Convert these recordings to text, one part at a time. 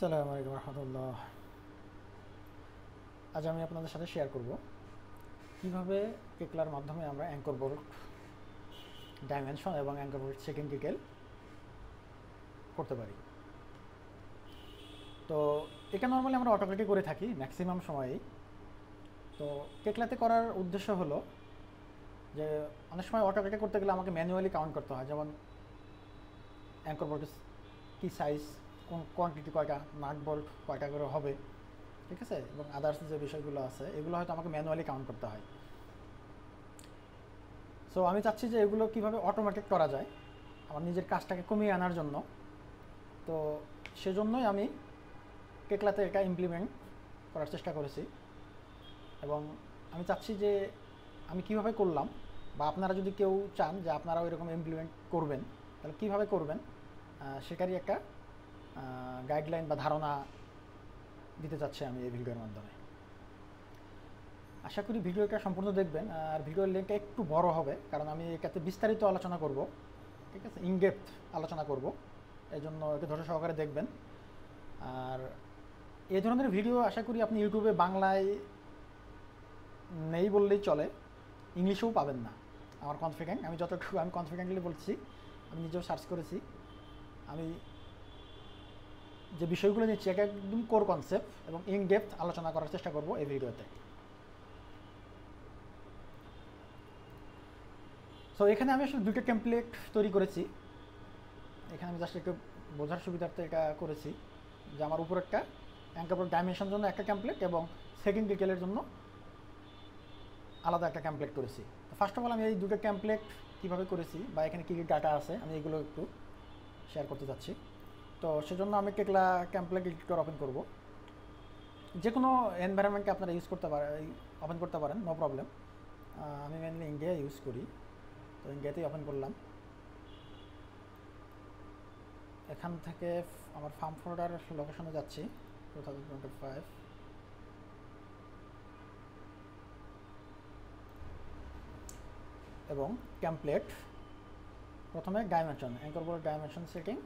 আসসালামু আলাইকুম রহমতুল্লাহ। আজ আমি আপনাদের সাথে শেয়ার করব কিভাবে কেকলার মাধ্যমে আমরা অ্যাঙ্কর বোল্ট ডাইমেনশন এবং অ্যাঙ্কর বোল্ট সেকেন্ড ডিটেল করতে পারি। তো এটা নর্মালি আমরা অটোক্লিকে করে থাকি ম্যাক্সিমাম সময়ই। তো কেকলাতে করার উদ্দেশ্য হলো যে অনেক সময় অটোক্লিকে করতে গেলে আমাকে ম্যানুয়ালি কাউন্ট করতে হয়, যেমন অ্যাঙ্কর বোল্টের কী সাইজ, কোন কোয়ান্টিটি কয়টা, নাট বোল্ট কয়টা করে হবে, ঠিক আছে, এবং আদার্স যে বিষয়গুলো আছে এগুলো হয়তো আমাকে ম্যানুয়ালি কাউন্ট করতে হয়। সো আমি চাচ্ছি যে এগুলো কীভাবে অটোমেটিক করা যায় আমার নিজের কাজটাকে কমিয়ে আনার জন্য। তো সেজন্যই আমি কেকলাতে এটা ইমপ্লিমেন্ট করার চেষ্টা করেছি, এবং আমি চাচ্ছি যে আমি কিভাবে করলাম, বা আপনারা যদি কেউ চান যে আপনারাও এরকম ইমপ্লিমেন্ট করবেন তাহলে কীভাবে করবেন সেটারই একটা গাইডলাইন বা ধারণা দিতে চাচ্ছি আমি এই ভিডিওর মাধ্যমে। আশা করি ভিডিওটা সম্পূর্ণ দেখবেন, আর ভিডিওর লিঙ্কটা একটু বড় হবে কারণ আমি এটাতে বিস্তারিত আলোচনা করব, ঠিক আছে, ইনডেপথ আলোচনা করব, এই জন্য একটু ধৈর্য সহকারে দেখবেন। আর এই ধরনের ভিডিও আশা করি আপনি ইউটিউবে বাংলায় নেই বললেই চলে, ইংলিশেও পাবেন না, আমার কনফিডেন্ট। আমি যতটুকু আমি কনফিডেন্টলি বলছি, আমি নিজেও সার্চ করেছি। আমি যে বিষয়গুলো নিচ্ছি এটা একদম কোর কনসেপ্ট এবং ইনডেপথ আলোচনা করার চেষ্টা করব এই ভিডিওতে। সো এখানে আমি আসলে দুটো টেমপ্লেট তৈরি করেছি। এখানে আমি জাস্ট একটু বোঝার সুবিধার্থে এটা করেছি যে আমার উপর একটা অ্যাঙ্কর বোল্ট ডাইমেনশন জন্য একটা টেমপ্লেট এবং সেকেন্ড ডিটেলের জন্য আলাদা একটা টেমপ্লেট করেছি। তো ফার্স্ট অফ অল আমি এই দুটো টেমপ্লেট কীভাবে করেছি বা এখানে কী কী ডাটা আছে আমি এগুলো একটু শেয়ার করতে চাচ্ছি। তো সেজন্য আমি কেকলা টেমপ্লেট এডিটর ওপেন করব। যে কোনো এনভায়রনমেন্টে আপনারা ইউজ করতে পারেন, ওপেন করতে পারেন, নো প্রবলেম। আমি মেনলি ইন্ডিয়া ইউজ করি, তো ইন্ডিয়াতেই ওপেন করলাম। এখান থেকে আমার ফার্ম ফোল্ডার লোকেশনে যাচ্ছি 2025, এবং টেমপ্লেট প্রথমে dimension, anchor bolt dimension setting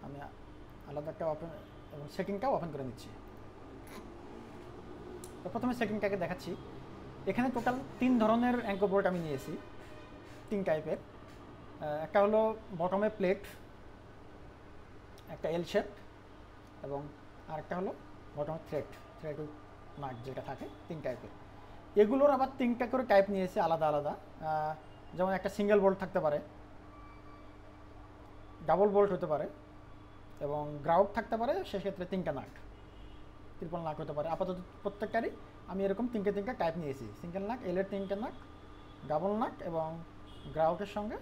আমি আলাদা একটা ওপেন এবং সেটিংটাও ওপেন করে নিচ্ছি। তো প্রথমে সেটিংটাকে দেখাচ্ছি। এখানে টোটাল 3 ধরনের অ্যাঙ্কর বোল্ট আমি নিয়েছি, 3 টাইপের। একটা হলো বটমে প্লেট, একটা এল শেপ, এবং আরেকটা হলো বটমে থ্রেড মার্ক যেটা থাকে, 3 টাইপের। এগুলোর আবার 3টা করে টাইপ নিয়েছি আলাদা আলাদা। যেমন একটা সিঙ্গেল বোল্ট থাকতে পারে, ডাবল বোল্ট হতে পারে, এবং গ্রাউট থাকতে পারে, সেক্ষেত্রে 3টা নাট, ট্রিপল নাট হতে পারে। আপাতত প্রত্যেকটারই আমি এরকম 3টে টাইপ নিয়েছি। সিঙ্গেল নাট, এলের 3টে নাট, ডাবল নাট এবং গ্রাউটের সঙ্গে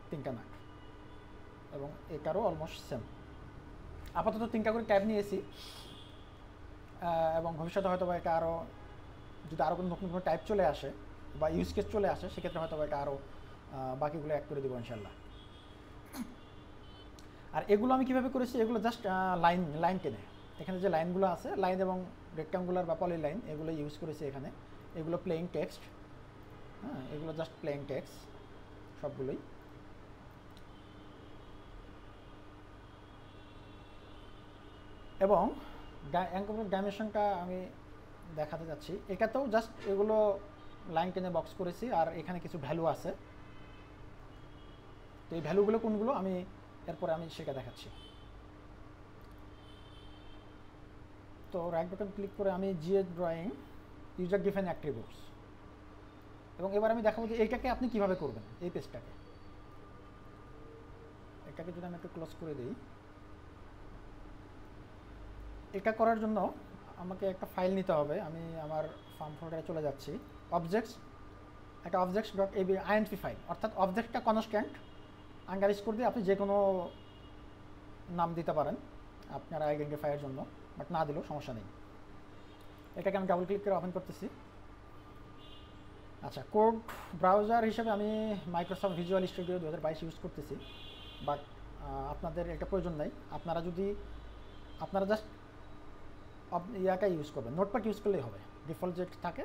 3টা নাট, এবং এটারও অলমোস্ট সেম। আপাতত 3টা করে টাইপ নিয়েছি, এবং ভবিষ্যতে হয়তো বা এটা আরও যদি আরও কোনো নতুন কোনো টাইপ চলে আসে বা ইউজ কেস চলে আসে সেক্ষেত্রে হয়তো বা এটা আরও বাকিগুলো অ্যাড করে দেবো ইনশাল্লাহ। আর এগুলো আমি কীভাবে করেছি, এগুলো জাস্ট লাইন টেনে, এখানে যে লাইনগুলো আছে, লাইন এবং রেক্টাঙ্গুলার বা পলি লাইন, এগুলো ইউজ করেছি এখানে। এগুলো প্লেইং টেক্সট, হ্যাঁ, এগুলো জাস্ট প্লেইং টেক্সট সবগুলোই। এবং অ্যাঙ্কর বোল্ট ডাইমেনশনটা আমি দেখাতে যাচ্ছি। এটাতেও জাস্ট এগুলো লাইন টেনে বক্স করেছি, আর এখানে কিছু ভ্যালু আছে। তো এই ভ্যালুগুলো কোনগুলো আমি এরপরে আমি সেটা দেখাচ্ছি। তো রাইট বাটন ক্লিক করে আমি GS drawing user define attributes, এবং এবার আমি দেখাবো যে এইটাকে আপনি কিভাবে করবেন। এই পেজটাকে, এটাকে যদি আমি একটু ক্লোজ করে দিই, এটা করার জন্য আমাকে একটা ফাইল নিতে হবে। আমি আমার ফার্ম ফোল্ডারে চলে যাচ্ছি, অবজেক্টস, একটা objects dot AB INP file, অর্থাৎ অবজেক্টটা কনস্ট্যান্ট আন্ডারস্কোর দিয়ে আপনি যে কোনো নাম দিতে পারেন আপনার আইডেন্টিফাইয়ের জন্য, বাট না দিলেও সমস্যা নেই। এটাকে আমি ডাবল ক্লিক করে ওপেন করতেছি। আচ্ছা, কোড ব্রাউজার হিসেবে আমি মাইক্রোসফট ভিজুয়াল স্টুডিও 2022 ইউজ করতেছি, বাট আপনাদের এটা প্রয়োজন নেই। আপনারা জাস্ট ইয়াটা ইউজ করবেন, নোটপ্যাড ইউজ করলেই হবে, ডিফল্ট যে থাকে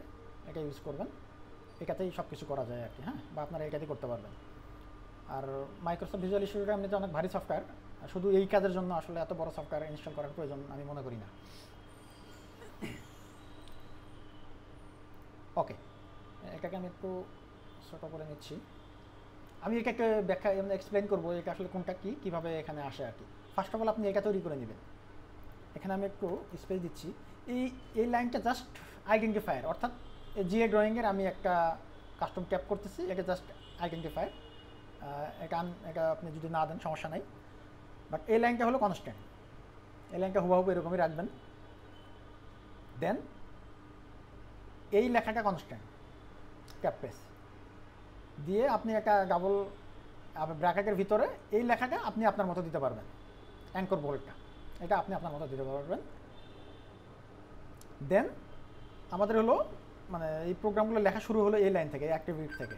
এটা ইউজ করবেন, এটাতেই সব কিছু করা যায় আর কি, হ্যাঁ, বা আপনারা এটাতেই করতে পারবেন। আর মাইক্রোসফট ভিজুয়াল স্টুডিওটা এমনিতে অনেক ভারী সফটওয়্যার, শুধু এই কাজের জন্য আসলে এত বড় সফটওয়্যার ইনস্টল করার প্রয়োজন আমি মনে করি না। ওকে, এটাকে আমি একটু ছোট করে নিচ্ছি। আমি এটাকে ব্যাখ্যা এমনি এক্সপ্লেন করবো এটা আসলে কোনটা কী কীভাবে এখানে আসে আর কি। ফার্স্ট অফ অল আপনি এটা তৈরি করে নেবেন। এখানে আমি একটু স্পেস দিচ্ছি। এই লাইনটা জাস্ট আইডেন্টিফায়ার, অর্থাৎ জিএ ড্রয়িংয়ের আমি একটা কাস্টম ট্যাপ করতেছি, এটা জাস্ট আইডেন্টিফায়ার। এটা আপনি যদি না দেন সমস্যা নাই, বাট এই লাইনটা হলো কনস্ট্যান্ট। এই লাইনটা হুবহু এরকমই রাখবেন। দেন এই লেখাটা কনস্ট্যান্ট, ট্যাপ প্রেস দিয়ে আপনি একটা ডাবল ব্র্যাকেটের ভিতরে এই লেখাটা আপনি আপনার মতো দিতে পারবেন। অ্যাঙ্কর বোল্টটা এটা আপনি আপনার মতো দিতে পারবেন। দেন আমাদের হলো মানে এই প্রোগ্রামগুলো লেখা শুরু হলো এই লাইন থেকে, এই অ্যাক্টিভিটি থেকে।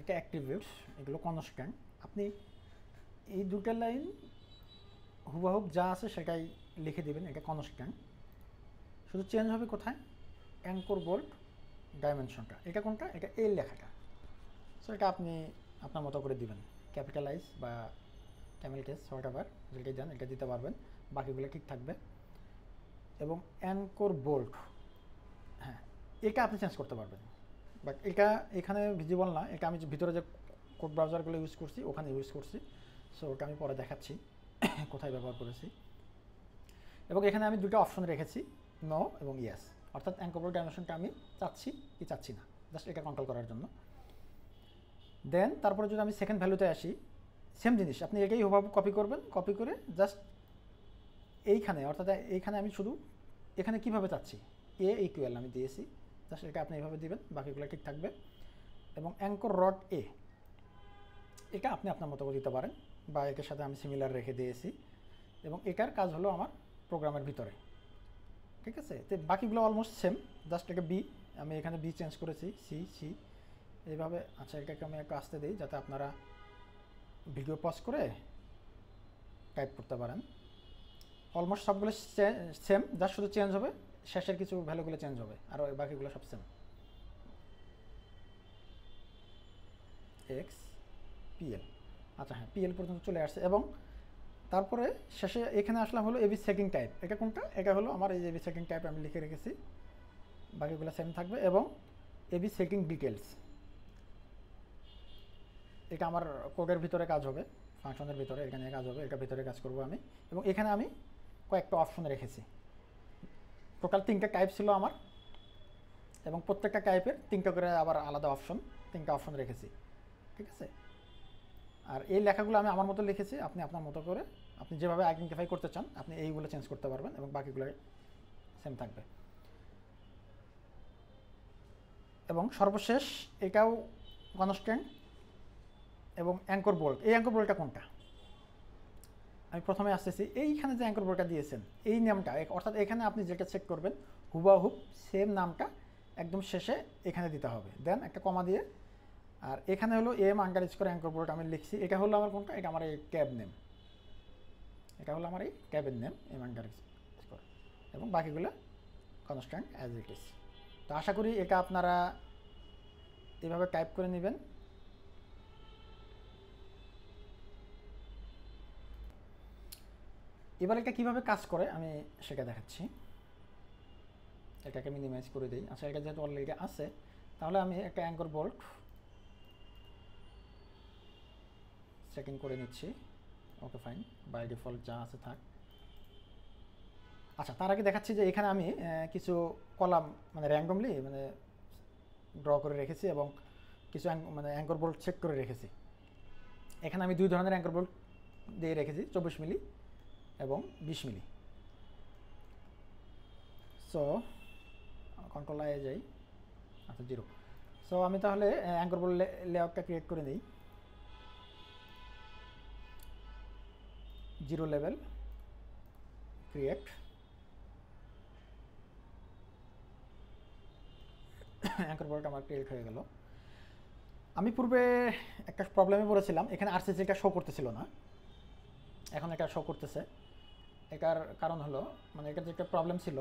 এটা অ্যাক্টিভিট, এগুলো কনস্ট্যান্ট। আপনি এই দুটো লাইন হুবহু যা আছে সেটাই লিখে দেবেন, এটা কনস্ট্যান্ট। শুধু চেঞ্জ হবে কোথায়, অ্যাঙ্কর বোল্ট ডাইমেনশনটা। এটা কোনটা, এটা এই লেখাটা। সো এটা আপনি আপনার মতো করে দিবেন, ক্যাপিটালাইজ বা ক্যামেল কেস হোয়াট এভার যেটাই দেন এটা দিতে পারবেন, বাকিগুলো ঠিক থাকবে। এবং অ্যাঙ্কর বোল্ট, হ্যাঁ এটা আপনি চেঞ্জ করতে পারবেন, বাট এটা এখানে ভিজিবল না। এটা আমি ভিতরে যে কোড ব্রাউজারগুলো ইউজ করছি ওখানে ইউজ করছি, সো ওটা আমি পরে দেখাচ্ছি কোথায় ব্যবহার করেছি। এবং এখানে আমি দুটো অপশন রেখেছি, নো এবং ইয়েস, অর্থাৎ অ্যাঙ্কর বোল্ট ডাইমেনশনটা আমি চাচ্ছি কি চাচ্ছি না, জাস্ট এটা কন্ট্রোল করার জন্য। দেন তারপরে যদি আমি সেকেন্ড ভ্যালুতে আসি, সেম জিনিস আপনি এটাই হুবহু কপি করবেন। কপি করে জাস্ট এইখানে, অর্থাৎ এইখানে আমি শুধু এখানে কীভাবে চাচ্ছি, এ ইকুয়াল আমি দিয়েছি, জাস্ট এটা আপনি এইভাবে দিবেন, বাকিগুলো ঠিক থাকবে। এবং অ্যাঙ্কর রড এ, এটা আপনি আপনার মতো করে দিতে পারেন, বা এটার সাথে আমি সিমিলার রেখে দিয়েছি। এবং এটার কাজ হলো আমার প্রোগ্রামের ভিতরে, ঠিক আছে। তো বাকিগুলো অলমোস্ট সেম, জাস্ট এটা বি, আমি এখানে বি চেঞ্জ করেছি, সি এইভাবে। আচ্ছা, এটাকে আমি একটু আসতে দিই যাতে আপনারা ভিডিও পজ করে টাইপ করতে পারেন। অলমোস্ট সবগুলো সেম, জাস্ট শুধু চেঞ্জ হবে শেষের কিছু ভ্যালুগুলো চেঞ্জ হবে, আর বাকিগুলো সব সেম। এক্স পিএল, আচ্ছা হ্যাঁ পিএল পর্যন্ত চলে আসছে। এবং তারপরে শেষে এখানে আসলাম হলো এবি সেটিং টাইপ। এটা কোনটা, এটা হলো আমার এই এবি সেটিং টাইপ আমি লিখে রেখেছি, বাকিগুলো সেম থাকবে। এবং এবি সেটিং ডিটেলস, এটা আমার কোডের ভিতরে কাজ হবে, ফাংশনের ভিতরে এখানে কাজ হবে, এটার ভিতরে কাজ করব আমি। এবং এখানে আমি কয়েকটা অপশন রেখেছি, টোটাল 3টা টাইপ ছিল আমার, এবং প্রত্যেকটা টাইপের 3টা করে আবার আলাদা অপশন, 3টা অপশন রেখেছি, ঠিক আছে। আর এই লেখাগুলো আমি আমার মতো লিখেছি, আপনি আপনার মতো করে আপনি যেভাবে আইডেন্টিফাই করতে চান আপনি এইগুলো চেঞ্জ করতে পারবেন, এবং বাকিগুলো সেম থাকবে। এবং সর্বশেষ এটাও কনস্ট্যান্ট। এবং অ্যাঙ্কর বোল্ট, এই অ্যাঙ্কর বোল্টটা কোনটা, আমি প্রথমে আসতেছি। এইখানে যে অ্যাঙ্কর বোল্টটা দিয়েছেন এই নামটা, অর্থাৎ এখানে আপনি যেটা চেক করবেন হুবহু সেম নামটা একদম শেষে এখানে দিতে হবে, দেন একটা কমা দিয়ে। আর এখানে হলো এম__ অ্যাঙ্কর বোল্ট আমি লিখছি, এটা হলো আমার কোনটা, এটা আমার এই ট্যাব নেম, এটা হলো আমার এই ট্যাবের নেম এম__ এবং বাকিগুলো কনস্ট্যান্ট অ্যাজ ইট ইজ। তো আশা করি এটা আপনারা এভাবে টাইপ করে নেবেন। এবার এটা কীভাবে কাজ করে আমি সেটা দেখাচ্ছি। এটাকে মিনিমাইজ করে দিই। আচ্ছা, এটা যেহেতু অলরেডি আছে তাহলে আমি একটা অ্যাঙ্কর বোল্ট সেটিং করে নিচ্ছি। ওকে ফাইন, বাই ডিফল্ট যা আছে থাক। আচ্ছা, তার আগে দেখাচ্ছি যে এখানে আমি কিছু কলাম মানে র্যান্ডমলি মানে ড্র করে রেখেছি, এবং কিছু মানে অ্যাঙ্কর বোল্ট চেক করে রেখেছি। এখানে আমি 2 ধরনের অ্যাঙ্কর বোল্ট দিয়ে রেখেছি, 24 মিলি এবং 20 মিলি। সো কন্ট্রোল আয়ে যাই, আচ্ছা 0। সো আমি তাহলে অ্যাঙ্কর বোল্ট লেআউটটা ক্রিয়েট করে নিই। 0 লেভেল ক্রিয়েট, অ্যাঙ্কর বোল্ট আমার ক্রিয়েট হয়ে গেল। আমি পূর্বে একটা প্রবলেমে পড়েছিলাম, এখানে আরসিসিটা শো করতেছিল না, এখন এটা শো করতেছে। এটার কারণ হলো মানে এটার যে একটা প্রবলেম ছিল,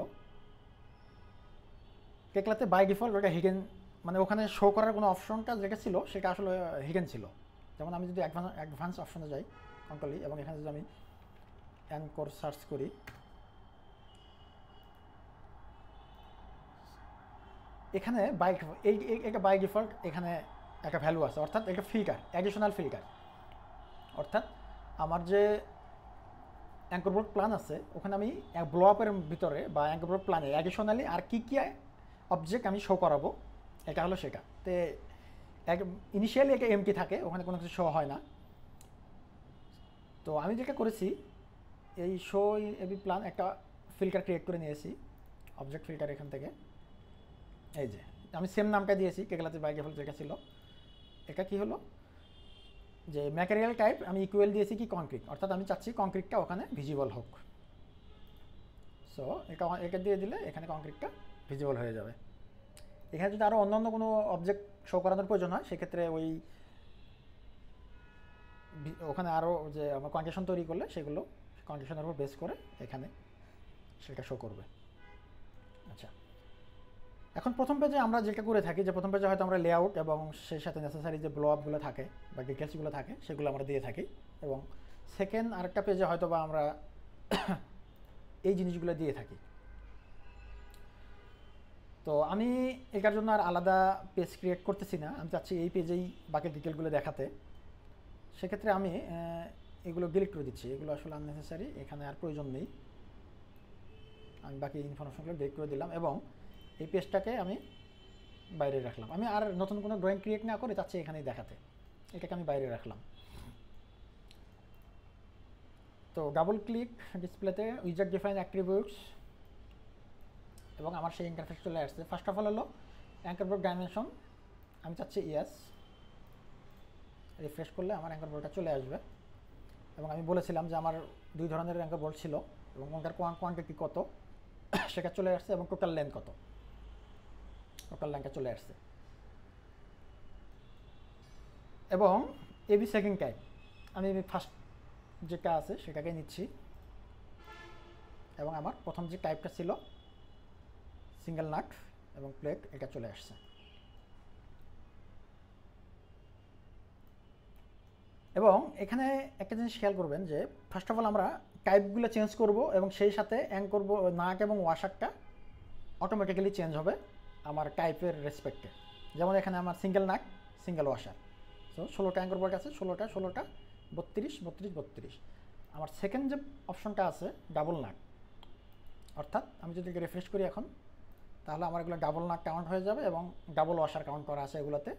টেকলাতে বাই ডিফল্ট ওটা হিডেন মানে ওখানে শো করার কোনো অপশনটা যেটা ছিল সেটা আসলে হিডেন ছিল। যেমন আমি যদি অ্যাডভান্স অপশনে যাই কন্ট্রোলি, এবং এখানে যদি আমি অ্যাঙ্কর সার্চ করি, এখানে এটা বাই ডিফল্ট এখানে একটা ভ্যালু আছে, অর্থাৎ একটা ফিল্টার, অ্যাডিশনাল ফিল্টার। অর্থাৎ আমার যে অ্যাঙ্কর বোর্ড প্ল্যান আছে ওখানে আমি ব্লো আপের ভিতরে বা অ্যাঙ্কর বোর্ড প্ল্যানে অ্যাডিশনালি আর কী কী অবজেক্ট আমি শো করাবো, এটা হলো সেটা। তো ইনিশিয়ালি এটা এমটি থাকে, ওখানে কোনো কিছু শো হয় না। তো আমি যেটা করেছি, এই শো এবি প্ল্যান একটা ফিল্টার ক্রিয়েট করে নিয়েছি, অবজেক্ট ফিল্টার এখান থেকে। এই যে আমি সেম নামটা দিয়েছি, কেগলাতে বাই ডিফল্ট যেটা ছিল। এটা কি হলো যে ম্যাটেরিয়াল টাইপ আমি ইকুয়াল দিয়েছি কি কংক্রিট, অর্থাৎ আমি চাচ্ছি কংক্রিটটা ওখানে ভিজিবল হোক। সো এটা দিয়ে দিলে এখানে কংক্রিটটা ভিজিবল হয়ে যাবে। এখানে যদি আরও অন্য কোনো অবজেক্ট শো করানোর প্রয়োজন হয় সেক্ষেত্রে ওখানে আরও যে আমার কন্ডিশন তৈরি করলে সেগুলো কন্ডিশনের উপর বেস করে এখানে সেটা শো করবে। আচ্ছা, এখন প্রথম পেজে আমরা যেটা করে থাকি, যে প্রথম পেজে হয়তো আমরা লেআউট এবং সেই সাথে নেসেসারি যে ব্লো আপগুলো থাকে বা ডিটেলসগুলো থাকে সেগুলো আমরা দিয়ে থাকি, এবং সেকেন্ড আরেকটা পেজে হয়তো বা আমরা এই জিনিসগুলো দিয়ে থাকি। তো আমি এটার জন্য আর আলাদা পেজ ক্রিয়েট করতেছি না, আমি চাচ্ছি এই পেজেই বাকি ডিটেলগুলো দেখাতে। সেক্ষেত্রে আমি এগুলো ডিলিট করে দিচ্ছি, এগুলো আসলে আননেসেসারি, এখানে আর প্রয়োজন নেই। আমি বাকি ইনফরমেশনগুলো ডিলিট করে দিলাম এবং এই পেজটাকে আমি বাইরে রাখলাম। আমি আর নতুন কোনো ড্রয়িং ক্রিয়েট না করে চাচ্ছি এখানেই দেখাতে, এটাকে আমি বাইরে রাখলাম। তো ডাবল ক্লিক ডিসপ্লেতে ইউজার ডিফাইন অ্যাট্রিবিউটস, এবং আমার সেই ইন্টারফেস চলে আসছে। ফার্স্ট অফ অল হলো অ্যাঙ্কর বোর্ড ডাইমেনশন, আমি চাচ্ছি ইয়েস। রিফ্রেশ করলে আমার অ্যাঙ্কর বোর্ডটা চলে আসবে, এবং আমি বলেছিলাম যে আমার দুই ধরনের অ্যাঙ্কর বোর্ড ছিল এবং ওটার কোয়ান্টিটি কত সেটা চলে আসছে, এবং টোটাল লেন্থ কত, টোটাল লেন্থটা চলে আসছে। এবং এবি সেকেন্ড টাইপ আমি ফার্স্ট যেটা আছে সেটাকে নিচ্ছি, এবং আমার প্রথম যে টাইপটা ছিল সিঙ্গেল নাট এবং প্লেট, এটা চলে আসছে। এবং এখানে একটা জিনিস খেয়াল করবেন যে ফার্স্ট অফ অল আমরা টাইপগুলো চেঞ্জ করব, এবং সেই সাথে করব নাট এবং ওয়াশারটা অটোমেটিক্যালি চেঞ্জ হবে আমার টাইপের রেসপেক্টে। যেমন এখানে আমার single nut single washer, so 16টা অ্যাঙ্কর বোর্ড আছে, 16টা 32 32 32। আমার সেকেন্ড যে অপশনটা আছে ডাবল নাট, অর্থাৎ আমি যদি রিফ্রেশ করি এখন, তাহলে আমার এগুলো ডাবল নাট কাউন্ট হয়ে যাবে, এবং ডাবল ওয়াশার কাউন্ট করা আছে এগুলোতে,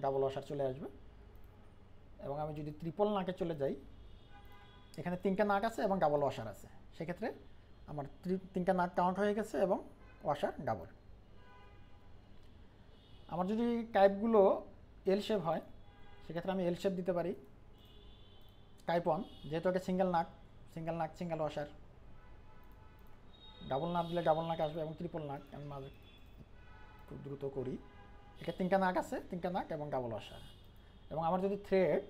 ডাবল ওয়াশার চলে আসবে। এবং আমি যদি ট্রিপল নাটে চলে যাই, এখানে 3টা নাট আছে এবং ডাবল ওয়াশার আছে, সেক্ষেত্রে আমার 3টা নাট কাউন্ট হয়ে গেছে এবং ওয়াশার ডাবল। আমার যদি টাইপগুলো এল শেপ হয় সেক্ষেত্রে আমি এল শেপ দিতে পারি। টাইপ 1 যেহেতু এটা single nut single washer, double nut দিলে ডাবল নাট আসবে, এবং ট্রিপল নাট আমি মাঝে খুব দ্রুত করি, এটা 3টা নাট আছে, 3টা নাট এবং ডাবল ওয়াশার। এবং আমার যদি থ্রেড,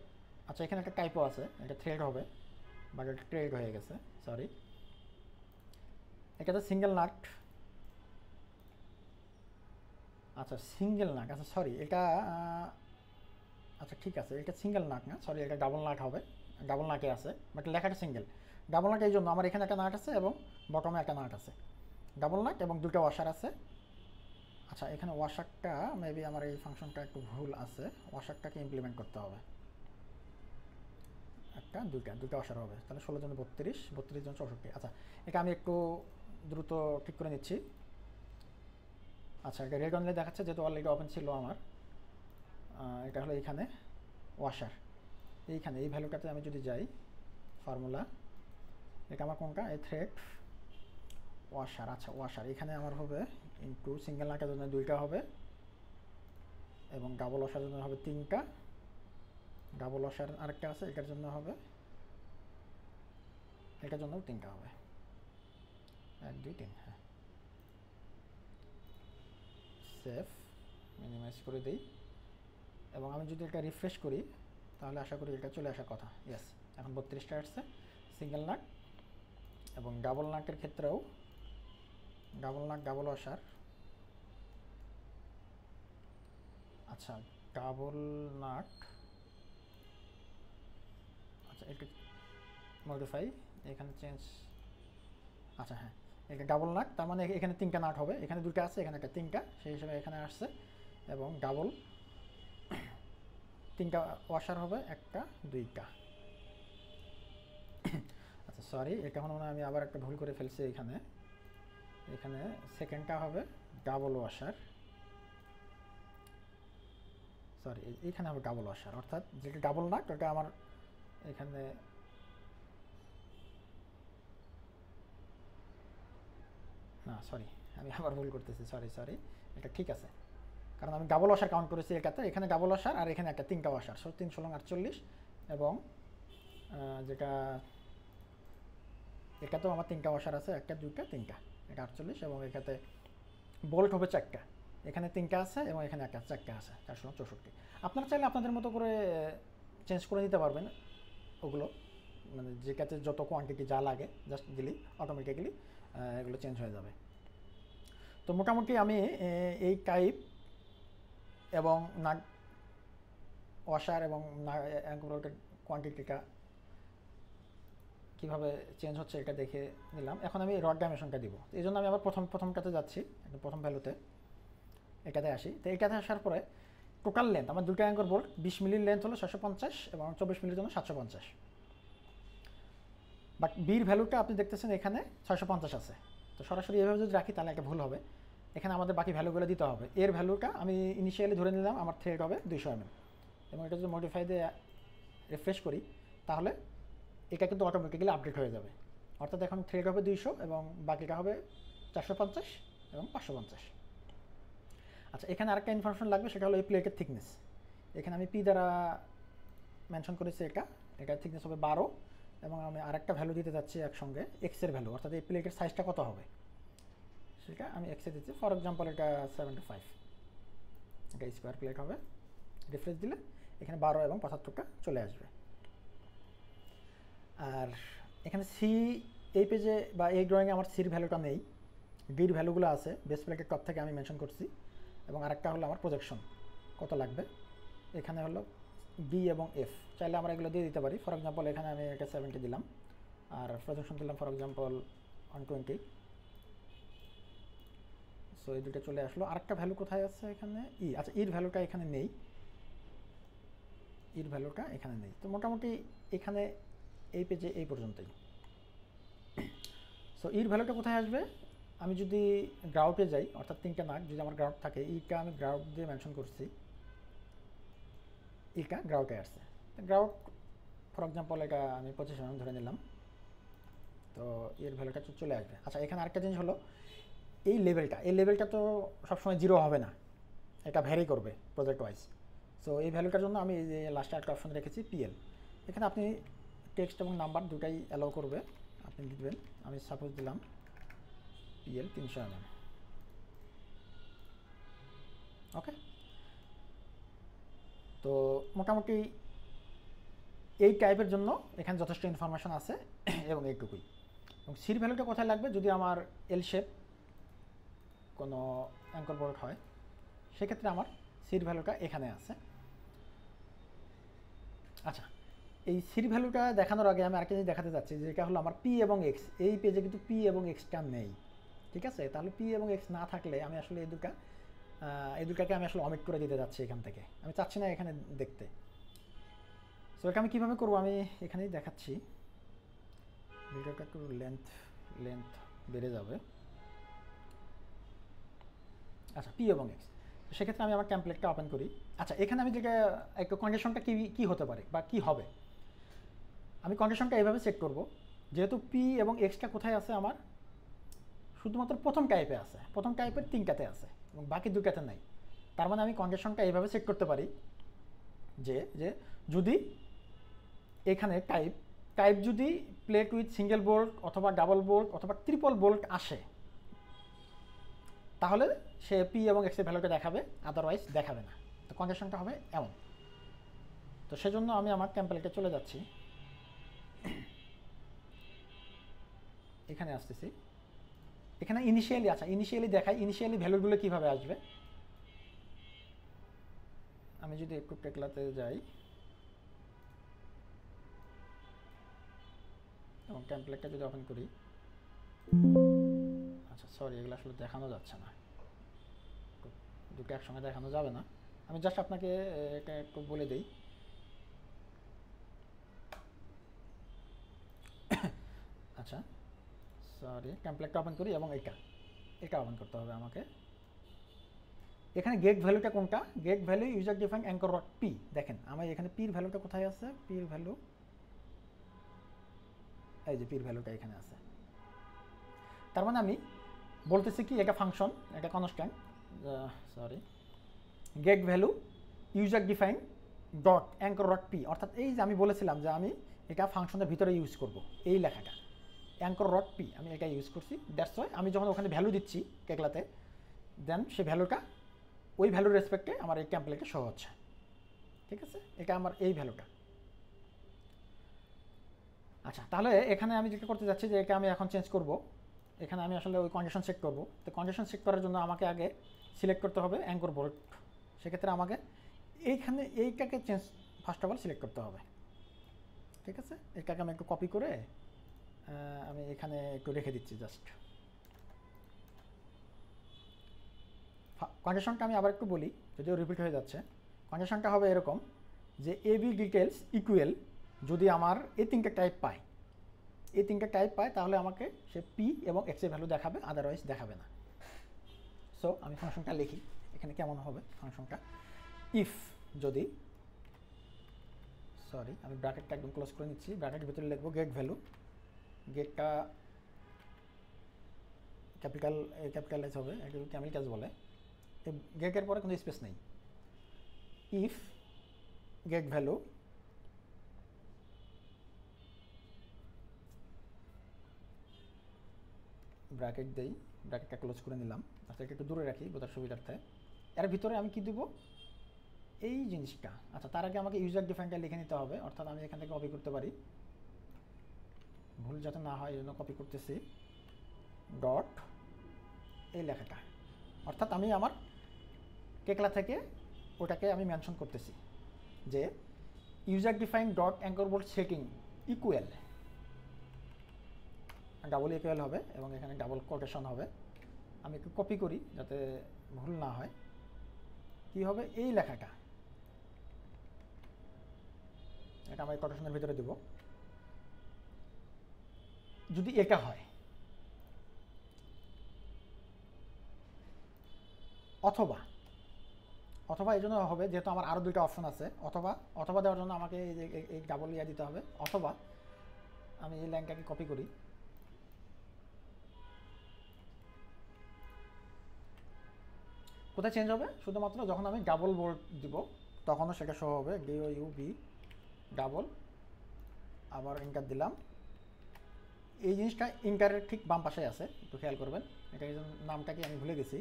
আচ্ছা এখানে একটা টাইপও আছে, এটা থ্রেড হবে বাট এটা ট্রেড হয়ে গেছে, সরি। এটা তো সিঙ্গেল নাট, আচ্ছা সিঙ্গেল নাট, আচ্ছা সরি এটা, আচ্ছা ঠিক আছে এটা সিঙ্গেল নাট না, সরি এটা ডাবল নাট হবে, ডাবল নাটে আছে বাট লেখাটা সিঙ্গেল। ডাবল নাট এই জন্য আমার এখানে একটা নাট আছে এবং বটমে একটা নাট আছে, ডাবল নাট এবং 2টা ওয়াশার আছে। আচ্ছা এখানে ওয়াশারটা মেবি আমার এই ফাংশনটা একটু ভুল আছে, ওয়াশারটাকে ইমপ্লিমেন্ট করতে হবে। একটা 2টা ওয়াশার হবে, তাহলে 16 জন 32, 32 জন 64। আচ্ছা এটা আমি একটু দ্রুত ঠিক করে নিচ্ছি। আচ্ছা এটা রেড অনলি দেখাচ্ছে যেহেতু অলরেডি ওপেন ছিল আমার। এটা হলো এইখানে ওয়াশার, এইখানে এই ভ্যালুটাতে আমি যদি যাই ফর্মুলা, এটা আমার কোনটা, এই থ্রেড ওয়াশার। আচ্ছা ওয়াশার এখানে আমার হবে ইনটু সিঙ্গেল নাটের জন্য 2টা হবে, এবং ডাবল ওয়াশার জন্য হবে 3টা, ডাবল ওয়াশার আরেকটা আছে এটার জন্য হবে, এটার জন্য 3টা হবে, 1 2 3। হ্যাঁ সেভ, মিনিমাইজ করে দিই, এবং আমি যদি এটা রিফ্রেশ করি তাহলে আশা করি এটা চলে আসার কথা। ইয়েস, এখন 32টা আসছে সিঙ্গেল নাট, এবং ডাবল নাটের ক্ষেত্রেও ডাবল নাট ডাবল ওয়াশার আচ্ছা, ডাবল নাট, আচ্ছা একটু মডিফাই, এখানে চেঞ্জ, আচ্ছা হ্যাঁ, এটা ডাবল নাট, তার মানে এখানে 3টা নাট হবে, এখানে 2টা আছে, এখানে একটা 3টা, সেই হিসেবে এখানে আসছে। এবং ডাবল 3টা ওয়াশার হবে, 1টা 2টা। আচ্ছা সরি, এটা মনে হয় আমি আবার একটা ভুল করে ফেলছি। এখানে এখানে সেকেন্ডটা হবে ডাবল ওয়াশার, সরি এখানে হবে ডাবল ওয়াশার, অর্থাৎ যেটা ডাবল নাট ওটা আমার এখানে, না সরি আমি আবার ভুল করতেছি, সরি সরি, এটা ঠিক আছে, কারণ আমি ডাবল ওয়াশার কাউন্ট করেছি এটাতে, এখানে ডাবল ওয়াশার আর এখানে একটা 3টা ওয়াশার, সো 3 × 48। এবং যেটা এটা তো আমার 3টা ওয়াশার আছে, 1টা 2টা 3টা, এটা 48। এবং এখানে বোল্ট হবে 4টা, এখানে 3টা আছে এবং এখানে 4টা আছে, 464। আপনারা চাইলে আপনাদের মতো করে চেঞ্জ করে নিতে পারবেন ওগুলো, মানে যেটাতে যত কোয়ান্টিটি যা লাগে জাস্ট দিলেই অটোমেটিক্যালি এগুলো চেঞ্জ হয়ে যাবে। তো মোটামুটি আমি এই টাইপ এবং নাট ওয়াশার এবং কোয়ান্টিটিটা কীভাবে চেঞ্জ হচ্ছে এটা দেখে নিলাম। এখন আমি রড ডাইমেনশনটা দিব, এই জন্য আমি আবার প্রথমটাতে যাচ্ছি, প্রথম ভ্যালুতে এটাতে আসি। তো এটাতে আসার পরে টোটাল লেন্থ আমার 2টা অ্যাঙ্কর বোল্ট, 20 মিলির লেন্থ হলো 650 এবং 24 মিলির জন্য 750। বাট বির ভ্যালুটা আপনি দেখতেছেন এখানে 650 আছে, তো সরাসরি এভাবে যদি রাখি তাহলে একটা ভুল হবে, এখানে আমাদের বাকি ভ্যালুগুলো দিতে হবে। এর ভ্যালুটা আমি ইনিশিয়ালি ধরে নিলাম আমার থ্রেড হবে 200 mm, এবং এটা যদি মডিফাই দিয়ে রিফ্রেশ করি তাহলে এটা কিন্তু অটোমেটিক্যালি আপডেট হয়ে যাবে, অর্থাৎ এখন থ্রেড হবে 200 এবং বাকিটা হবে 450 এবং 550। আচ্ছা, এখানে আরেকটা ইনফরমেশন লাগবে, সেটা হলো এই প্লেটের থিকনেস। এখানে আমি পি দ্বারা মেনশন করেছি, এটার থিকনেস হবে 12, এবং আমি আরেকটা ভ্যালু দিতে যাচ্ছি একসঙ্গে, এক্সের ভ্যালু, অর্থাৎ এই প্লেটের সাইজটা কত হবে সেটা আমি এক্সে দিচ্ছি। ফর এক্সাম্পল এটা 75, এটা স্কোয়ার প্লেট হবে। রিফ্রেশ দিলে এখানে 12 এবং 75টা চলে আসবে। আর এখানে সি, এই পেজে বা এই ড্রয়িংয়ে আমার সির ভ্যালুটা নেই, ডির ভ্যালুগুলো আছে বেস প্লেটের টপ থেকে আমি মেনশন করছি। এবং আরেকটা হলো আমার প্রজেকশন কত লাগবে, এখানে হলো বি এবং এফ, চাইলে আমরা এগুলো দিয়ে দিতে পারি। ফর এক্সাম্পল এখানে আমি এটা 70 দিলাম, আর প্রজেকশন দিলাম ফর এক্সাম্পল 120। সো এই দুটো চলে আসলো। আরেকটা ভ্যালু কোথায় আছে এখানে, ই, আচ্ছা ইর ভ্যালুটা এখানে নেই, ইর ভ্যালুটা এখানে নেই। তো মোটামুটি এখানে এই পেজে এই পর্যন্তই। সো ইর ভ্যালুটা কোথায় আসবে, আমি যদি গ্রাউটে যাই, অর্থাৎ 3টা নাট যদি আমার গ্রাউট থাকে, ইটা আমি গ্রাউট দিয়ে মেনশন করছি, ইটা গ্রাউটে আসছে। গ্রাউট ফর এক্সাম্পল এটা আমি 25 mm ধরে নিলাম, তো এর ভ্যালুটা চলে আসবে। আচ্ছা, এখানে আরেকটা জিনিস হলো এই লেভেলটা তো সবসময় 0 হবে না, এটা ভ্যারি করবে প্রজেক্ট ওয়াইজ। সো এই ভ্যালুটার জন্য আমি এই যে লাস্টে একটা অপশন রেখেছি পিএল, এখানে আপনি টেক্সট এবং নাম্বার দুটাই অ্যালাউ করবে, আপনি দিবেন। আমি সাপোজ দিলাম পিএল 300 mm, ওকে। তো মোটামুটি এই টাইপের জন্য এখানে যথেষ্ট ইনফরমেশন আছে এবং এইটুকুই। এবং সির ভ্যালুটা কোথায় লাগবে, যদি আমার এল শেপ কোনো অ্যাঙ্কর বোল্ট হয় সেক্ষেত্রে আমার সির ভ্যালুটা এখানে আছে। আচ্ছা, এই সির ভ্যালুটা দেখানোর আগে আমি আরেকটা জিনিস দেখাতে যাচ্ছি, যেটা হলো আমার পি এবং এক্স, এই পেজে কিন্তু পি এবং এক্সটা নেই, ঠিক আছে। তাহলে পি এবং এক্স না থাকলে আমি আসলে এই দুটাকে আমি আসলে অমিট করে দিতে যাচ্ছি এখান থেকে, আমি চাচ্ছি না এখানে দেখতে। সো এটা আমি কীভাবে করবো আমি এখানেই দেখাচ্ছি, ভিডিওটা একটু লেন্থ বেড়ে যাবে। আচ্ছা, পি এবং এক্স, সেক্ষেত্রে আমি আমার টেমপ্লেটটা ওপেন করি। আচ্ছা, এখানে আমি যেটা একটু কন্ডিশনটা কী হতে পারে বা কী হবে, আমি কন্ডিশনটা এইভাবে সেট করব, যেহেতু পি এবং এক্সটা কোথায় আছে আমার, শুধুমাত্র প্রথম টাইপে আছে, প্রথম টাইপের 3টাতে আছে এবং বাকি 2টাতে নাই। তার মানে আমি কন্ডিশনটা এইভাবে সেট করতে পারি যে যদি এখানে টাইপ যদি প্লেট উইথ সিঙ্গেল বোল্ট অথবা ডাবল বোল্ট অথবা ট্রিপল বোল্ট আসে, তাহলে সে পি এবং এক্সের ভ্যালুটা দেখাবে, আদারওয়াইজ দেখাবে না। তো কন্ডিশনটা হবে এমন। তো সেজন্য আমি আমার টেমপ্লেটে চলে যাচ্ছি, এখানে আসতেছি, এখানে ইনিশিয়ালি দেখাই, ইনিশিয়ালি ভ্যালুগুলো কীভাবে আসবে। আমি যদি একটু টেকলাতে যাই এবং টেমপ্লেটটা যদি ওপেন করি, আচ্ছা সরি, এগুলো আসলে দেখানো যাচ্ছে না, দুটো একসঙ্গে দেখানো যাবে না। আমি জাস্ট আপনাকে এটা একটু বলে দিই। আচ্ছা সরি, টেমপ্লেটটা ওপেন করি এবং এটা ওপেন করতে হবে আমাকে। এখানে গেট ভ্যালুটা কোনটা? Get value user define anchor dot P. দেখেন আমার এখানে পির ভ্যালুটা কোথায় আছে? পির ভ্যালু, এই যে পির ভ্যালুটা এখানে আছে। তার মানে আমি বলতেছি কি, এটা ফাংশন, এটা constant, sorry, get value user define dot anchor dot P, অর্থাৎ এই যে আমি বলেছিলাম যে আমি এটা ফাংশনের ভিতরে ইউজ করব, এই লেখাটা অ্যাঙ্কর ডট পি আমি এটা ইউজ করছি। দ্যাটস ওয়াই আমি যখন ওখানে ভ্যালু দিচ্ছি টেকলাতে, দেন সে ভ্যালুটা ওই ভ্যালুর রেসপেক্টে আমার এই টেমপ্লেটে শো হচ্ছে। ঠিক আছে, এটা আমার এই ভ্যালুটা। আচ্ছা, তাহলে এখানে আমি যেটা করতে যাচ্ছি যে এটা আমি এখন চেঞ্জ করব। এখানে আমি আসলে ওই কন্ডিশন চেক করব। তো কন্ডিশন চেক করার জন্য আমাকে আগে সিলেক্ট করতে হবে অ্যাঙ্কর বোল্ট। সেক্ষেত্রে আমাকে এইখানে এইটাকে change first of all select করতে হবে। ঠিক আছে, এটাকে আমি একটু কপি করে আমি এখানে একটু রেখে দিচ্ছি জাস্ট। কন্ডিশনটা আমি আবার একটু বলি, যদিও রিপিট হয়ে যাচ্ছে। কন্ডিশনটা হবে এরকম যে এবি ডিটেলস ইকুয়াল, যদি আমার এই তিনটে টাইপ পায়, এই তিনটে টাইপ পায়, তাহলে আমাকে সে পি এবং এক্স এর ভ্যালু দেখাবে, আদারওয়াইজ দেখাবে না। সো আমি ফাংশনটা লিখি, এখানে কেমন হবে ফাংশনটা। ইফ যদি, সরি আমি ব্র্যাকেটটা একদম ক্লোজ করে নিচ্ছি, ব্র্যাকেটের ভিতরে লিখবো গেট ভ্যালু, গেটটা ক্যাপিটালাইজ হবে, এটা ক্যামিটাইজ বলে, গেটের পরে কোনো স্পেস নেই। ইফ গেট ভ্যালু ব্র্যাকেট দেই, ব্র্যাকেটটা ক্লোজ করে নিলাম। আচ্ছা, এটা একটু দূরে রাখি বোঝার সুবিধার্থে। এর ভিতরে আমি কি দেব? এই জিনিসটা। আচ্ছা, তার আগে আমাকে ইউজার ডিফাইনটা লিখে নিতে হবে, অর্থাৎ আমি এখান থেকে কপি করতে পারি, ভুল যাতে না হয় এই জন্য কপি করতেছি, ডট এই লেখাটা, অর্থাৎ আমি আমার টেকলা থেকে ওটাকে আমি মেনশন করতেছি যে user define dot anchor bolt setting equal, double equal হবে এবং এখানে ডাবল কোটেশন হবে। আমি একটু কপি করি যাতে ভুল না হয়। কি হবে? এই লেখাটা, এটা আমি কোটেশনের ভিতরে দেব। যদি এটা হয়, অথবা অথবা এই জন্য হবে যেহেতু আমার আরও দুইটা অপশন আছে, অথবা দেওয়ার জন্য আমাকে এই ডাবল ইয়া দিতে হবে। অথবা আমি এই লাইনটাকে কপি করি, কোথায় চেঞ্জ হবে? শুধুমাত্র যখন আমি ডাবল বোল্ট দিব তখনও সেটা শো হবে, DOUB ডাবল, আবার ইন্টার দিলাম। এই জিনিসটা ইন্টারের ঠিক বাম পাশে আছে, একটু খেয়াল করবেন, এটা নামটা কি আমি ভুলে গেছি।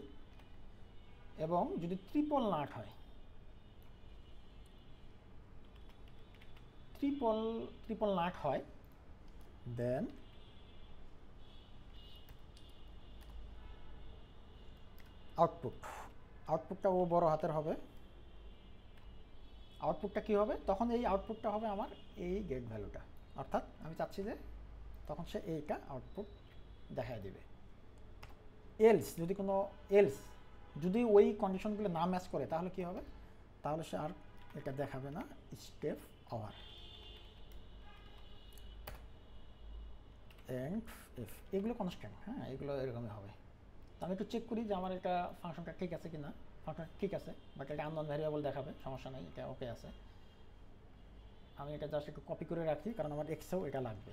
এবং যদি ট্রিপল নাট হয়, ট্রিপল নাট হয়, দেন আউটপুটটা ও বড় হাতের হবে। আউটপুটটা কি হবে? তখন এই আউটপুটটা হবে আমার এই গেট ভ্যালুটা, অর্থাৎ আমি চাচ্ছি যে তখন সে এইটা আউটপুট দেখায় দিবে। যদি ওই কন্ডিশনগুলো না ম্যাচ করে তাহলে কি হবে? তাহলে সে আর এটা দেখাবে না, স্টেপ ওভার এন্ড ইফ, এগুলো কনস্ট্যান্ট। হ্যাঁ, এগুলো এরকমই হবে। তো আমি একটু চেক করি যে আমার এটা ফাংশনটা ঠিক আছে কিনা। ফাংশনটা ঠিক আছে, বাট এটা আননোন ভ্যারিয়েবল দেখাবে, সমস্যা নেই, এটা ওকে আছে। আমি এটা জাস্ট একটু কপি করে রাখি, কারণ আমার এক্সেও এটা লাগবে।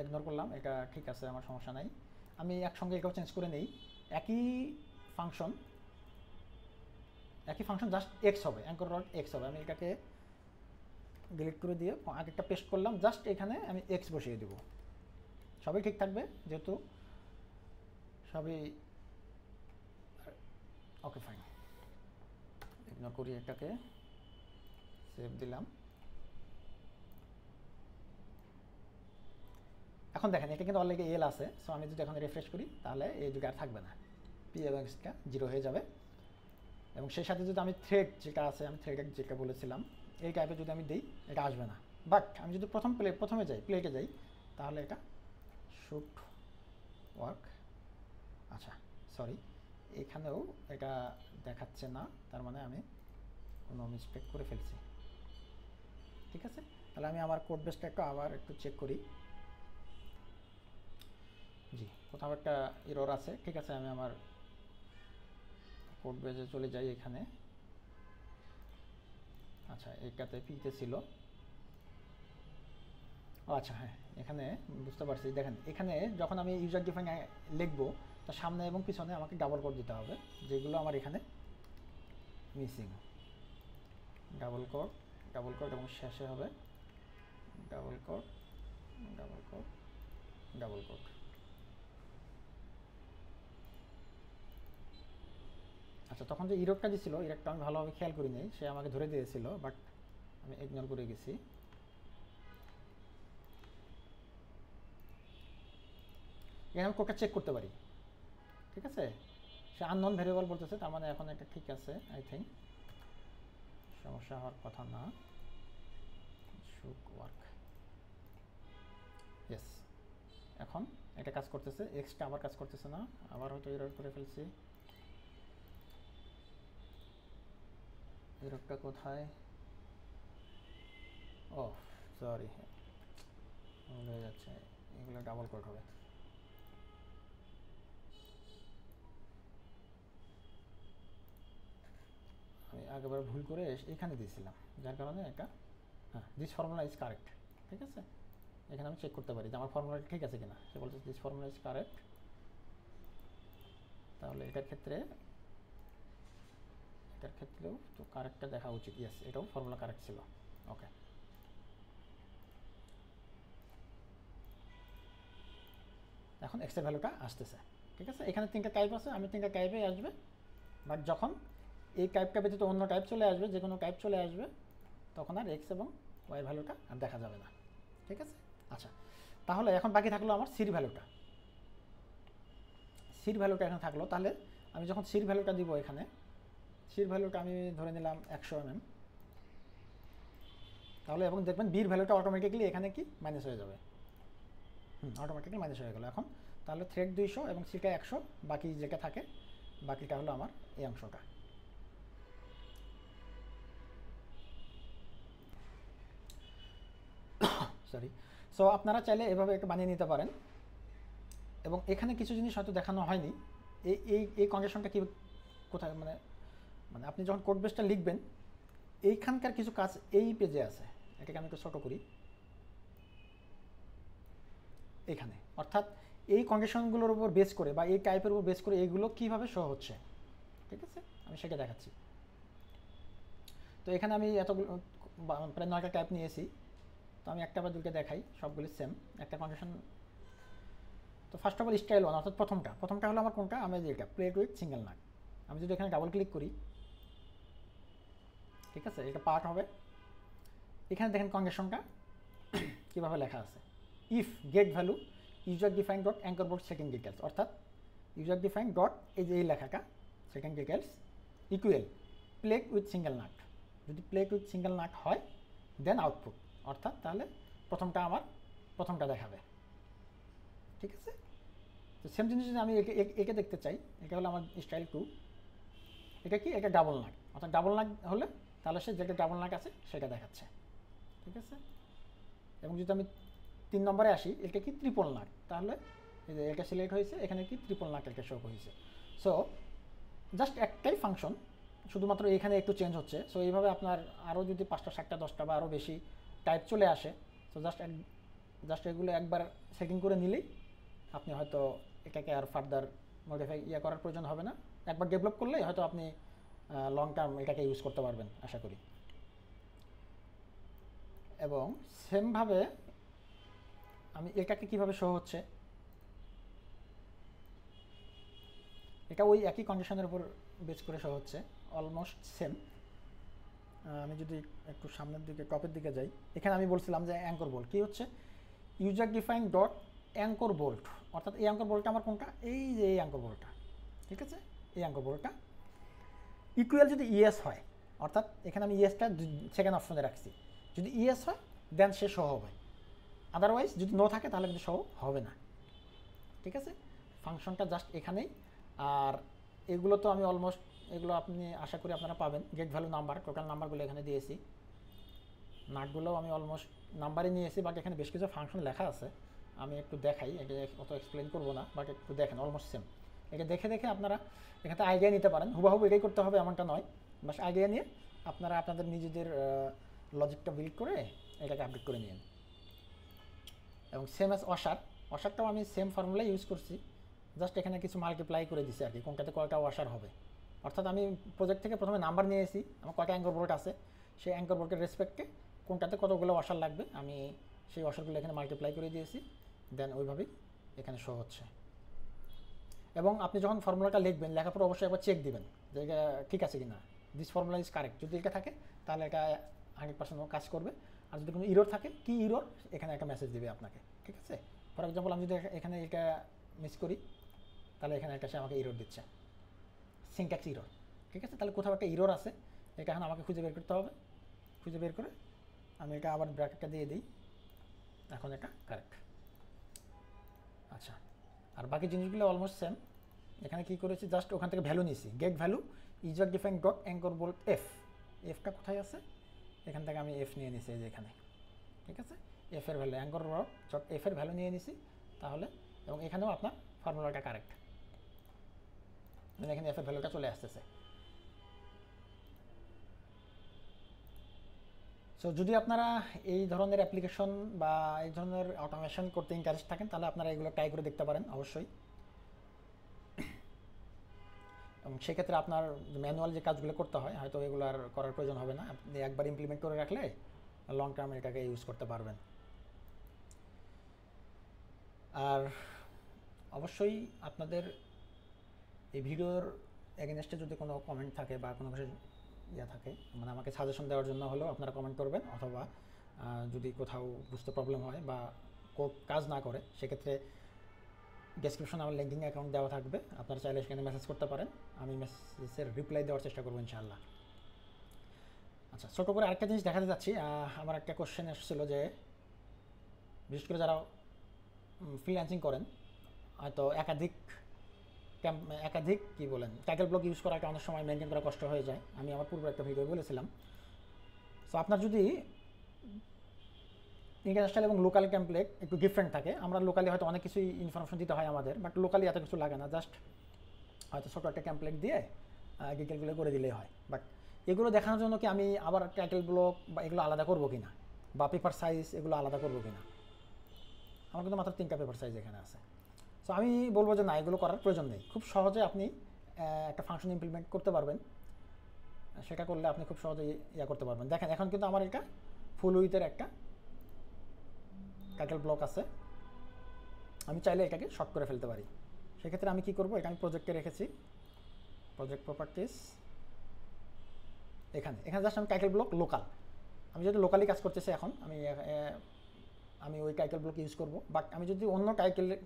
ইগনোর করলাম, এটা ঠিক আছে, আমার সমস্যা নাই। আমি একসঙ্গে এটাও চেঞ্জ করে নেই, একই ফাংশন জাস্ট এক্স হবে, অ্যাঙ্কর ডট এক্স হবে। আমি এটাকে ডিলিট করে দিয়ে আগেরটা পেস্ট করলাম, জাস্ট এখানে আমি এক্স বসিয়ে দেব, সবই ঠিক থাকবে যেহেতু সবই ওকে ফাইন। ইগনোর করি, এটাকে সেভ দিলাম। এখন দেখেন এটা কিন্তু অলরেডি এল আছে, সো আমি যদি এখন রিফ্রেশ করি তাহলে এই দুটো আর থাকবে না, পি এবং এক্সটা জিরো হয়ে যাবে। এবং সেই সাথে যদি আমি থ্রেড যেটা আছে, আমি থ্রেড যেটা বলেছিলাম, এই টাইপে যদি আমি দিই এটা আসবে না। বাট আমি যদি প্রথমে যাই, প্লেটে যাই, তাহলে এটা শুড ওয়ার্ক। আচ্ছা সরি, এখানেও এটা দেখাচ্ছে না, তার মানে আমি কোনো মিস্টেক করে ফেলছি। ঠিক আছে, তাহলে আমি আমার কোড বেসটা আবার একটু চেক করি। জি, কোথাও একটা এরর আছে। ঠিক আছে, আমি আমার কোড বেসে চলে যাই এখানে। আচ্ছা, এটাতে পিতে ছিল। ও আচ্ছা, হ্যাঁ, এখানে বুঝতে পারছি। দেখেন, এখানে যখন আমি ইউজার ডিফাইন লিখবো, তার সামনে এবং পিছনে আমাকে ডাবল কোড দিতে হবে, যেগুলো আমার এখানে মিসিং। ডাবল কোড এবং শেষে হবে double code double code double code. আচ্ছা, তখন যে ইরোডটা দিছিল, ইরোডটা আমি ভালোভাবে খেয়াল করি নাই, সে আমাকে ধরে দিয়েছিল, বাট আমি ইগনোর করে গেছি। এখানে আমি কোডটা চেক করতে পারি। ঠিক আছে, সে আননোন ভেরিয়েবল বলতেছে, তার মানে এখন এটা ঠিক আছে। আই থিঙ্ক সমস্যা হওয়ার কথা না। Should work. ইয়েস, এখন এটা কাজ করতেছে। এক্সটা আবার কাজ করতেছে না, আবার হয়তো এরর করে ফেলছি। এররটা কোথায়? ও সরি, ভুল হয়ে যাচ্ছে, এগুলো ডাবল কোড হবে। আমি আগেবার ভুল করে এখানে দিয়েছিলাম, যার কারণে এটা, হ্যাঁ, দিস ফর্মুলা ইজ কারেক্ট। ঠিক আছে, এখানে আমি চেক করতে পারি যে আমার ফর্মুলাটা ঠিক আছে কিনা। সে বলছে দিস ফর্মুলা ইজ কারেক্ট। তাহলে এটার ক্ষেত্রেও তো কারেক্টটা দেখা উচিত। ইয়েস, এটাও ফর্মুলা কারেক্ট ছিল। ওকে, এখন এক্সের ভ্যালুটা আসতেছে। ঠিক আছে, এখানে 3টা টাইপ আছে, আমি 3টা টাইপে আসবে। বাট যখন এই টাইপটা ব্যতীত অন্য টাইপ চলে আসবে, যে কোনো টাইপ চলে আসবে, তখন আর এক্স এবং ওয়াই ভ্যালুটা আর দেখা যাবে না। ঠিক আছে, আচ্ছা, তাহলে এখন বাকি থাকলো আমার সির ভ্যালুটা। সির ভ্যালুটা এখানে থাকলো। তাহলে আমি যখন সির ভ্যালুটা দিব, এখানে সির ভ্যালুটা আমি ধরে নিলাম 100 mm। তাহলে এবং দেখবেন বির ভ্যালুটা অটোমেটিক্যালি এখানে কি মাইনাস হয়ে যাবে। অটোমেটিক্যালি মাইনাস হয়ে গেল এখন। তাহলে থ্রেড 200 এবং সিটা 100, বাকি যেটা থাকে বাকিটা হলো আমার এই অংশটা। সরি। সো আপনারা চাইলে এভাবে একটা বানিয়ে নিতে পারেন। এবং এখানে কিছু জিনিস হয়তো দেখানো হয়নি। এই এই এই কনজেকশনটা কি কোথায়, মানে মানে আপনি যখন কোড বেসটা লিখবেন, এইখানকার কিছু কাজ এই পেজে আছে। এটাকে আমি একটু ছোটো করি। এখানে অর্থাৎ এই কন্ডিশনগুলোর উপর বেস করে বা এই টাইপের উপর বেস করে এইগুলো কীভাবে শো হচ্ছে, ঠিক আছে, আমি সেটা দেখাচ্ছি। তো এখানে আমি এতগুলো প্রায় 9টা টাইপ নিয়েছি। তো আমি একটা বা দুটো দেখাই, সবগুলি সেম একটা কন্ডিশন। তো ফার্স্ট অফ অল স্টাইল 1, অর্থাৎ প্রথমটা হলো আমার কোনটা, আমি যেটা প্লেট উইথ সিঙ্গেল নাট। আমি যদি এখানে ডাবল ক্লিক করি, ঠিক আছে, এটা পার্ট হবে। এখানে দেখেন কন্ডিশনটা কীভাবে লেখা আছে, if get value user define dot anchor board second details, অর্থাৎ ইউজার ডিফাইন ডট এই যে এই লেখাটা second details equal plate with single nut. যদি প্লেট উইথ সিঙ্গেল নাট হয় দেন আউটপুট, অর্থাৎ তাহলে প্রথমটা দেখাবে। ঠিক আছে, তো সেম জিনিস যদি আমি একে দেখতে চাই, এটা হলো আমার স্টাইল 2। এটা কি, এটা ডাবল নাট, অর্থাৎ ডাবল নাট হলে তাহলে সে যেটা ডাবল নাট আছে সেটা দেখাচ্ছে। ঠিক আছে, এবং যদি আমি 3 নম্বরে আসি, এটা কি ট্রিপল নাট, তাহলে এই যে এটা সিলেক্ট হয়েছে, এখানে কি ট্রিপল নাট একটা শো হয়েছে। সো জাস্ট একটাই ফাংশন, শুধুমাত্র এখানে একটু চেঞ্জ হচ্ছে। সো এইভাবে আপনার আরও যদি 5টা 7টা 10টা বা আরও বেশি টাইপ চলে আসে, তো জাস্ট এগুলো একবার সেটিং করে নিলেই আপনি হয়তো এটাকে আর ফার্দার মডিফাই করার প্রয়োজন হবে না। একবার ডেভেলপ করলেই হয়তো আপনি লং টার্ম এটাকে ইউজ করতে পারবেন আশা করি। এবং সেমভাবে আমি এটাকে কীভাবে শো হচ্ছে, এটা ওই একই কন্ডিশনের উপর বেস করে শো হচ্ছে, অলমোস্ট সেম। আমি যদি একটু সামনের দিকে টপের দিকে যাই, এখানে আমি বলছিলাম যে অ্যাঙ্কর বোল্ট কী হচ্ছে, user define dot anchor bolt, অর্থাৎ এই অ্যাঙ্কর বোল্টটা আমার কোনটা, এই যে এই অ্যাঙ্কর বোল্টটা। ঠিক আছে, এই অ্যাঙ্কর বোল্টটা ইকুয়াল যদি ইয়েস হয়, অর্থাৎ এখানে আমি ইয়েসটা সেকেন্ড অপশনে রাখছি, যদি ইয়েস হয় দেন সে শো হবে, আদারওয়াইজ যদি নো থাকে তাহলে কিন্তু শো হবে না। ঠিক আছে, ফাংশনটা জাস্ট এখানেই। আর এগুলো তো আমি অলমোস্ট, এগুলো আপনি আশা করি আপনারা পাবেন। গেট ভ্যালু নাম্বার, টোটাল নাম্বারগুলো এখানে দিয়েছি, নাটগুলোও আমি অলমোস্ট নাম্বারে নিয়েছি, বাট এখানে বেশ কিছু ফাংশন লেখা আছে, আমি একটু দেখাই, এটা অত এক্সপ্লেন করবো না, বাট একটু দেখেন, অলমোস্ট সেম। এটা দেখে দেখে আপনারা এখান থেকে আইডিয়া নিতে পারেন, হুবাহুব এটাই করতে হবে এমনটা নয়, বাস আইডিয়া নিয়ে আপনারা আপনাদের নিজেদের লজিকটা বিল্ড করে এটাকে আপডেট করে নিন। এবং সেম অ্যাজ অসার, অসারটাও আমি সেম ফর্মুলা ইউজ করছি, জাস্ট এখানে কিছু মাল্টিপ্লাই করে দিচ্ছি আর কি, কোনটাতে কয়টা অসার হবে। অর্থাৎ আমি প্রজেক্ট থেকে প্রথমে নাম্বার নিয়েছি, আমার কয়টা অ্যাঙ্কর বোল্ট আছে, সেই অ্যাঙ্কর বোল্টের রেসপেক্টে কোনটাতে কতগুলো অসার লাগবে আমি সেই অসারগুলো এখানে মাল্টিপ্লাই করে দিয়েছি, দেন ওইভাবেই এখানে শো হচ্ছে। এবং আপনি যখন ফর্মুলাটা লিখবেন, লেখার পর অবশ্যই একবার চেক দিবেন যে এটা ঠিক আছে কি না, দিস ফর্মুলা ইজ কারেক্ট। যদি এটা থাকে তাহলে এটা 100% কাজ করবে, আর যদি কোনো ইরর থাকে, কি ইরর, এখানে একটা মেসেজ দিবে আপনাকে। ঠিক আছে, ফর এক্সাম্পল আমি যদি এখানে এটা মিস করি, তাহলে এখানে একটা সে আমাকে ইরর দিচ্ছে, সিনট্যাক্স ইরর। ঠিক আছে, তাহলে কোথাও একটা ইরর আছে, এটা এখন আমাকে খুঁজে বের করতে হবে। খুঁজে বের করে আমি এটা আবার ব্র্যাকেটটা দিয়ে দিই, এখন এটা কারেক্ট। আচ্ছা, আর বাকি জিনিসগুলো অলমোস্ট সেম। এখানে কী করেছি, জাস্ট ওখান থেকে ভ্যালু নিয়েছি, get value user define dot anchor bolt F, এফটা কোথায় আছে, এখান থেকে আমি এফ নিয়ে নিছি, এই যে এখানে। ঠিক আছে, এফ এর ভ্যালু, অ্যাঙ্কর বোল্ট ডট এফ এর ভ্যালু নিয়ে নিছি তাহলে, এবং এখানেও আপনার ফর্মুলাটা কারেক্ট, মানে এখানে এফ এর ভ্যালুটা চলে আসতেছে। সো যদি আপনারা এই ধরনের অ্যাপ্লিকেশন বা এই ধরনের অটোমেশন করতে ইন্টারেস্ট থাকেন, তাহলে আপনারা এগুলো ট্রাই করে দেখতে পারেন অবশ্যই। এবং সেক্ষেত্রে আপনার ম্যানুয়াল যে কাজগুলো করতে হয়, হয়তো এগুলো আর করার প্রয়োজন হবে না, আপনি একবার ইমপ্লিমেন্ট করে রাখলে লং টার্মে এটাকে ইউজ করতে পারবেন। আর অবশ্যই আপনাদের এই ভিডিওর এগেনস্টে যদি কোনো কমেন্ট থাকে বা কোনো কিছু ইয়ে থাকে, মানে আমাকে সাজেশন দেওয়ার জন্য হলেও আপনারা কমেন্ট করবেন, অথবা যদি কোথাও বুঝতে প্রবলেম হয় বা কাজ না করে, সেক্ষেত্রে ডেসক্রিপশনে আমার লিঙ্কিং অ্যাকাউন্ট দেওয়া থাকবে, আপনারা চাইলে সেখানে মেসেজ করতে পারেন, আমি মেসেজের রিপ্লাই দেওয়ার চেষ্টা করবো ইনশাআল্লাহ। আচ্ছা, ছোটো করে আরেকটা জিনিস দেখাতে যাচ্ছি। আমার একটা কোশ্চেন এসেছিল যে বিশেষ করে যারা ফ্রিল্যান্সিং করেন, হয়তো একাধিক কী বলেন, টাইটেল ব্লক ইউজ করাটা অনেক সময় মেনটেন করা কষ্ট হয়ে যায়, আমি আমার পূর্বে একটা ভিডিও বলেছিলাম। সো আপনার যদি ইন্টারন্যাশনাল এবং লোকাল টেমপ্লেট একটু ডিফারেন্ট থাকে, আমরা লোকালি হয়তো অনেক কিছুই ইনফরমেশন দিতে হয় আমাদের, বাট লোকালি এত কিছু লাগে না, জাস্ট হয়তো ছোটো একটা টেমপ্লেট দিয়ে ডিটেলগুলো করে দিলেই হয়। বাট এগুলো দেখানোর জন্য কি আমি আবার টাইটেল ব্লক বা এগুলো আলাদা করবো কি না, বা পেপার সাইজ এগুলো আলাদা করবো কি না, আমার কিন্তু মাত্র 3টা পেপার সাইজ এখানে আছে। সো আমি বলবো যে না, এগুলো করার প্রয়োজন নেই, খুব সহজে আপনি একটা ফাংশন ইমপ্লিমেন্ট করতে পারবেন, সেটা করলে আপনি খুব সহজে ইয়া করতে পারবেন। দেখেন এখন কিন্তু আমার এটা ফুল উইথের একটা টাইটেল ব্লক আছে, আমি চাইলে এটাকে শর্ট করে ফেলতে পারি। সেক্ষেত্রে আমি কী করবো, এটা আমি প্রজেক্টে রেখেছি, প্রজেক্ট প্রপার্টিস, এখানে জাস্ট আমি টাইটেল ব্লক লোকাল, আমি যদি লোকালি কাজ করতেছি এখন আমি ওই টাইটেল ব্লক ইউজ করব। বাট আমি যদি অন্য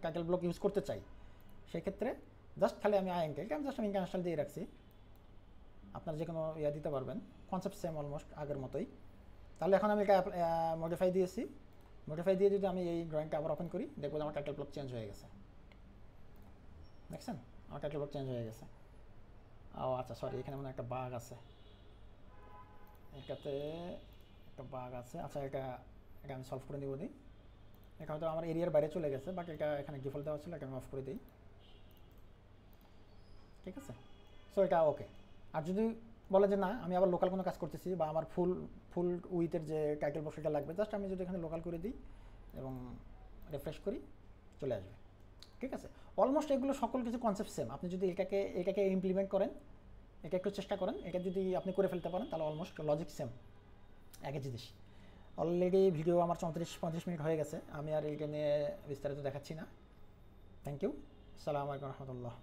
টাইটেল ব্লক ইউজ করতে চাই, সেক্ষেত্রে জাস্ট খালি আমি জাস্ট আমি ইন্টারন্যাশনাল দিয়ে রাখছি, আপনারা যে কোনো ইয়া দিতে পারবেন, কনসেপ্ট সেম অলমোস্ট আগের মতোই। তাহলে এখন আমি এটা মডিফাই দিয়েছি, মডিফাই দিয়ে যদি আমি এই ড্রয়িংটা আবার ওপেন করি, দেখবো আমার টাইটেল ব্লক চেঞ্জ হয়ে গেছে, দেখছেন আমার টাইটেল ব্লক চেঞ্জ হয়ে গেছে। ও আচ্ছা, সরি, এখানে মনে একটা বাগ আছে, এটাতে একটা বাগ আছে। আচ্ছা, এটা আমি সলভ করে নিব দিই, এটা হয়তো আমার এরিয়ার বাইরে চলে গেছে, বাট এটা এখানে ডিফল্ট দেওয়া ছিল, এটা আমি অফ করে দিই। ঠিক আছে, সো এটা ওকে। আর যদি বলে যে না, আমি আবার লোকাল কোনো কাজ করতেছি বা আমার ফুল উইথের যে টাইটেল বক্স এটা লাগবে, জাস্ট আমি যদি এখানে লোকাল করে দিই এবং রিফ্রেশ করি, চলে আসবে। ঠিক আছে, অলমোস্ট এগুলো সকল কিছু কনসেপ্ট সেম। আপনি যদি এটাকে ইমপ্লিমেন্ট করেন, এটা একটু চেষ্টা করেন, এটা যদি আপনি করে ফেলতে পারেন, তাহলে অলমোস্ট লজিক সেম, একই জিনিস। অলরেডি ভিডিও আমার 34-35 মিনিট হয়ে গেছে, আমি আর এইটা নিয়ে বিস্তারিত দেখাচ্ছি না। থ্যাংক ইউ, আসসালামু আলাইকুম রহমতুল্লাহ।